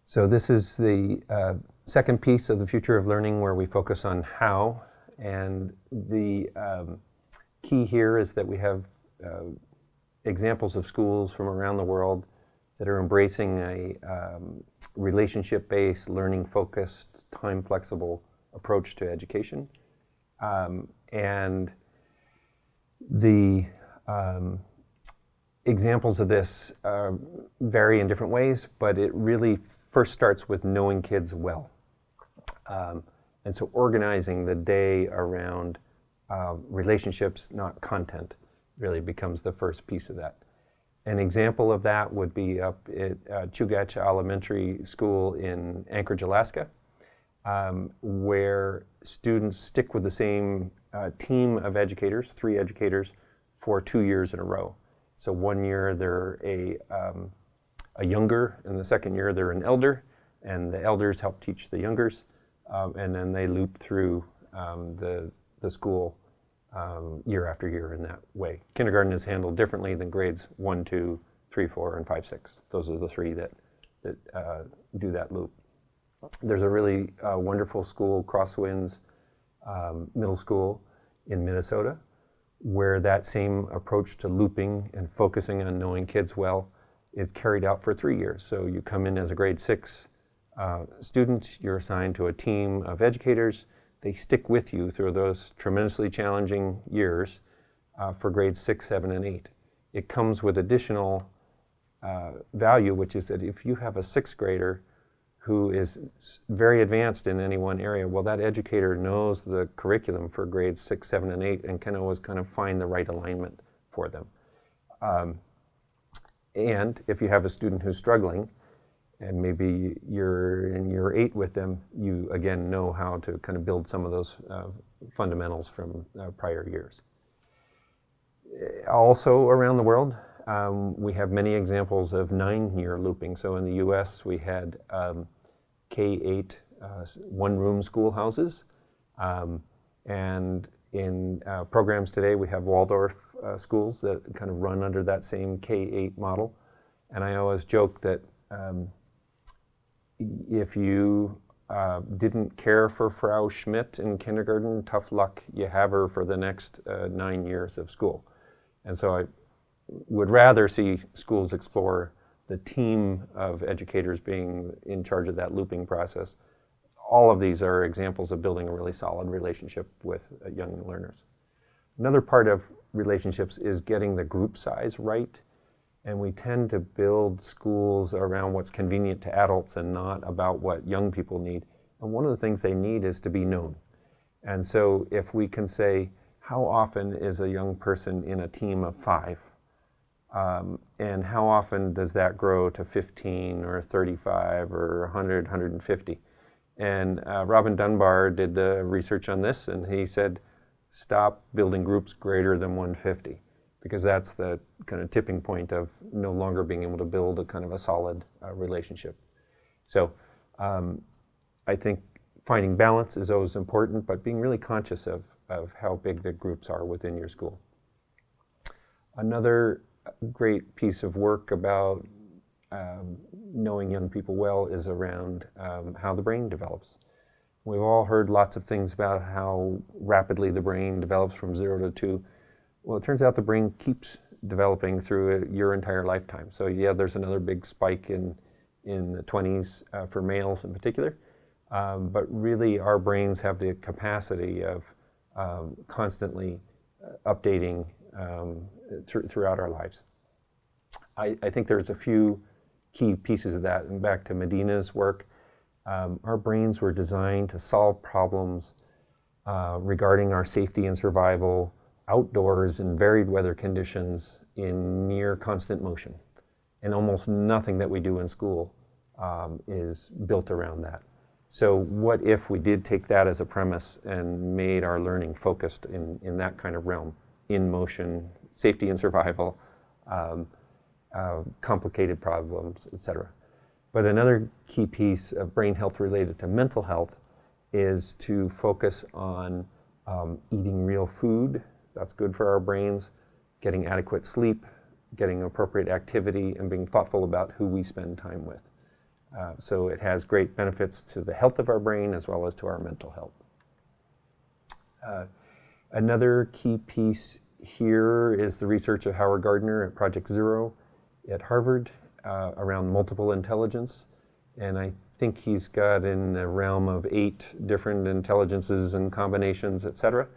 So this is the second piece of the future of learning where we focus on how, and the key here is that we have examples of schools from around the world that are embracing a relationship-based, learning-focused, time-flexible approach to education. And the examples of this vary in different ways, but it really first starts with knowing kids well. And so organizing the day around relationships, not content, really becomes the first piece of that. An example of that would be up at Chugach Elementary School in Anchorage, Alaska, where students stick with the same team of educators, 3 educators, for 2 years in a row. So 1 year they're a younger, and the second year they're an elder, and the elders help teach the youngers, and then they loop through the school year after year in that way. Kindergarten is handled differently than grades 1, 2, 3, 4, and 5, 6. Those are the 3 that do that loop. There's a really wonderful school, Crosswinds Middle School in Minnesota, where that same approach to looping and focusing on knowing kids well is carried out for 3 years. So you come in as a grade 6 student, you're assigned to a team of educators. They stick with you through those tremendously challenging years for grades 6, 7, and 8. It comes with additional value, which is that if you have a 6th grader who is very advanced in any one area, well, that educator knows the curriculum for grades 6, 7, and 8 and can always kind of find the right alignment for them. And if you have a student who's struggling, and maybe you're in year 8 with them, you again know how to kind of build some of those fundamentals from prior years. Also around the world, we have many examples of 9-year looping. So in the US, we had K-8 one-room schoolhouses. And in programs today, we have Waldorf schools that kind of run under that same K-8 model. And I always joke that if you didn't care for Frau Schmidt in kindergarten, tough luck, you have her for the next 9 years of school. And so I would rather see schools explore the team of educators being in charge of that looping process. All of these are examples of building a really solid relationship with young learners. Another part of relationships is getting the group size right. And we tend to build schools around what's convenient to adults and not about what young people need. And one of the things they need is to be known. And so if we can say, how often is a young person in a team of 5? And how often does that grow to 15 or 35 or 100, 150? And Robin Dunbar did the research on this, and he said, stop building groups greater than 150. Because that's the kind of tipping point of no longer being able to build a kind of a solid relationship. So I think finding balance is always important, but being really conscious of how big the groups are within your school. Another great piece of work about knowing young people well is around how the brain develops. We've all heard lots of things about how rapidly the brain develops from 0 to 2. Well, it turns out the brain keeps developing through your entire lifetime. So yeah, there's another big spike in the 20s for males in particular. But really, our brains have the capacity of constantly updating throughout our lives. I think there's a few key pieces of that. And back to Medina's work, our brains were designed to solve problems regarding our safety and survival outdoors in varied weather conditions in near constant motion. And almost nothing that we do in school is built around that. So what if we did take that as a premise and made our learning focused in that kind of realm, in motion, safety and survival, complicated problems, etc. But another key piece of brain health related to mental health is to focus on eating real food. That's good for our brains, getting adequate sleep, getting appropriate activity, and being thoughtful about who we spend time with. So it has great benefits to the health of our brain as well as to our mental health. Another key piece here is the research of Howard Gardner at Project Zero at Harvard around multiple intelligence. And I think he's got in the realm of 8 different intelligences and combinations, et cetera.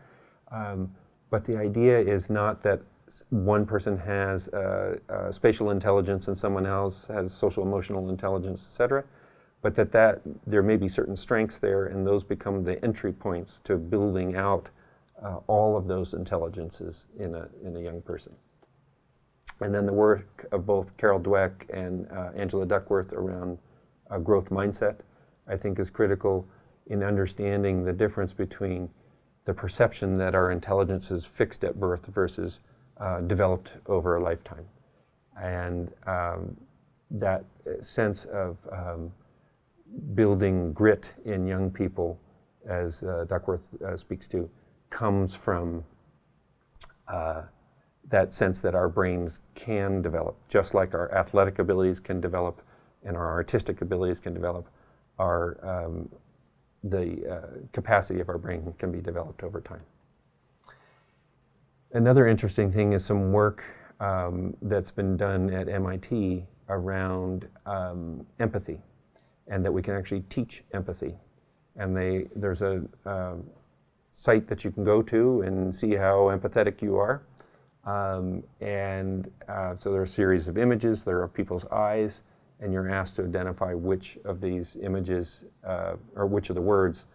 But the idea is not that one person has spatial intelligence and someone else has social emotional intelligence, et cetera, but that there may be certain strengths there, and those become the entry points to building out all of those intelligences in a young person. And then the work of both Carol Dweck and Angela Duckworth around growth mindset, I think, is critical in understanding the difference between the perception that our intelligence is fixed at birth versus developed over a lifetime. And that sense of building grit in young people, as Duckworth speaks to, comes from that sense that our brains can develop, just like our athletic abilities can develop and our artistic abilities can develop. The capacity of our brain can be developed over time. Another interesting thing is some work that's been done at MIT around empathy, and that we can actually teach empathy. And there's a site that you can go to and see how empathetic you are. So there are a series of images, there are people's eyes, and you're asked to identify which of these images or which of the words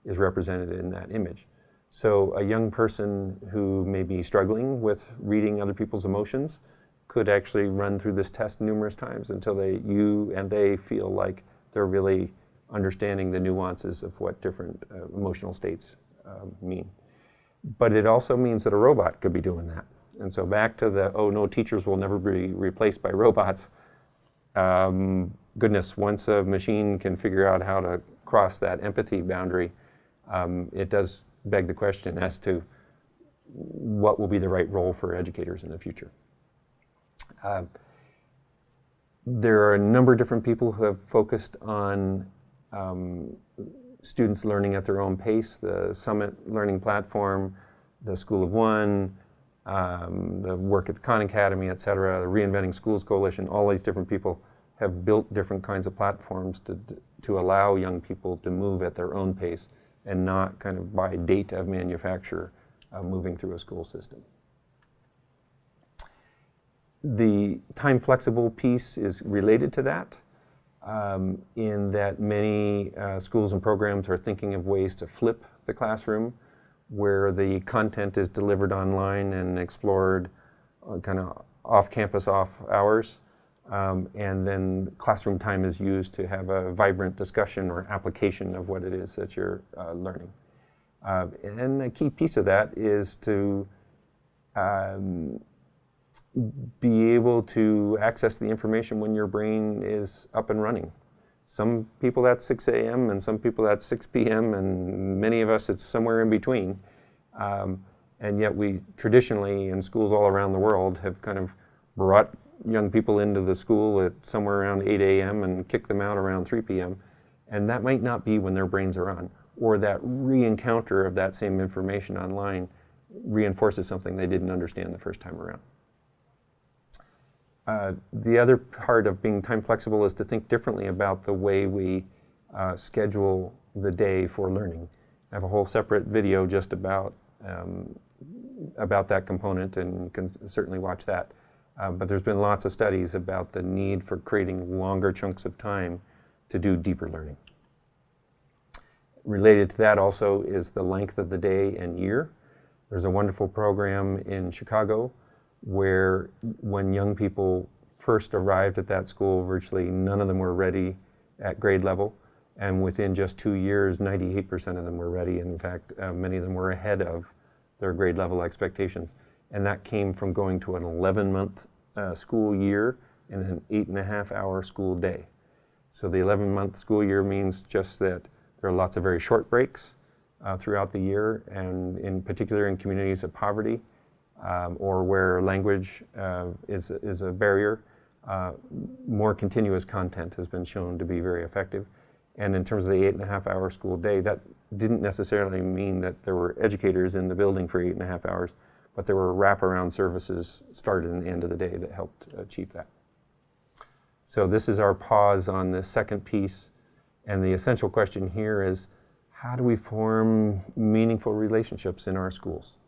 is represented in that image. So a young person who may be struggling with reading other people's emotions could actually run through this test numerous times until you and they feel like they're really understanding the nuances of what different emotional states mean. But it also means that a robot could be doing that. And so back to the, oh no, teachers will never be replaced by robots. Goodness, once a machine can figure out how to cross that empathy boundary, it does beg the question as to what will be the right role for educators in the future. There are a number of different people who have focused on students learning at their own pace, the Summit Learning Platform, the School of One, the work at the Khan Academy, et cetera, the Reinventing Schools Coalition. All these different people have built different kinds of platforms to allow young people to move at their own pace and not kind of by date of manufacture moving through a school system. The time flexible piece is related to that, in that many schools and programs are thinking of ways to flip the classroom, where the content is delivered online and explored kind of off-campus, off hours, and then classroom time is used to have a vibrant discussion or application of what it is that you're learning. And a key piece of that is to be able to access the information when your brain is up and running. Some people that's 6 a.m. and some people that's 6 p.m. and many of us it's somewhere in between. And yet we traditionally in schools all around the world have kind of brought young people into the school at somewhere around 8 a.m. and kicked them out around 3 p.m. And that might not be when their brains are on, or that re-encounter of that same information online reinforces something they didn't understand the first time around. The other part of being time flexible is to think differently about the way we schedule the day for learning. I have a whole separate video just about that component, and you can certainly watch that. But there's been lots of studies about the need for creating longer chunks of time to do deeper learning. Related to that also is the length of the day and year. There's a wonderful program in Chicago where when young people first arrived at that school, virtually none of them were ready at grade level. And within just 2 years, 98% of them were ready. In fact, many of them were ahead of their grade level expectations. And that came from going to an 11-month school year and an 8.5-hour school day. So the 11-month school year means just that there are lots of very short breaks throughout the year, and in particular in communities of poverty or where language is a barrier. more continuous content has been shown to be very effective. And in terms of the 8.5-hour school day, that didn't necessarily mean that there were educators in the building for 8.5 hours, but there were wraparound services started at the end of the day that helped achieve that. So this is our pause on the second piece. And the essential question here is, how do we form meaningful relationships in our schools?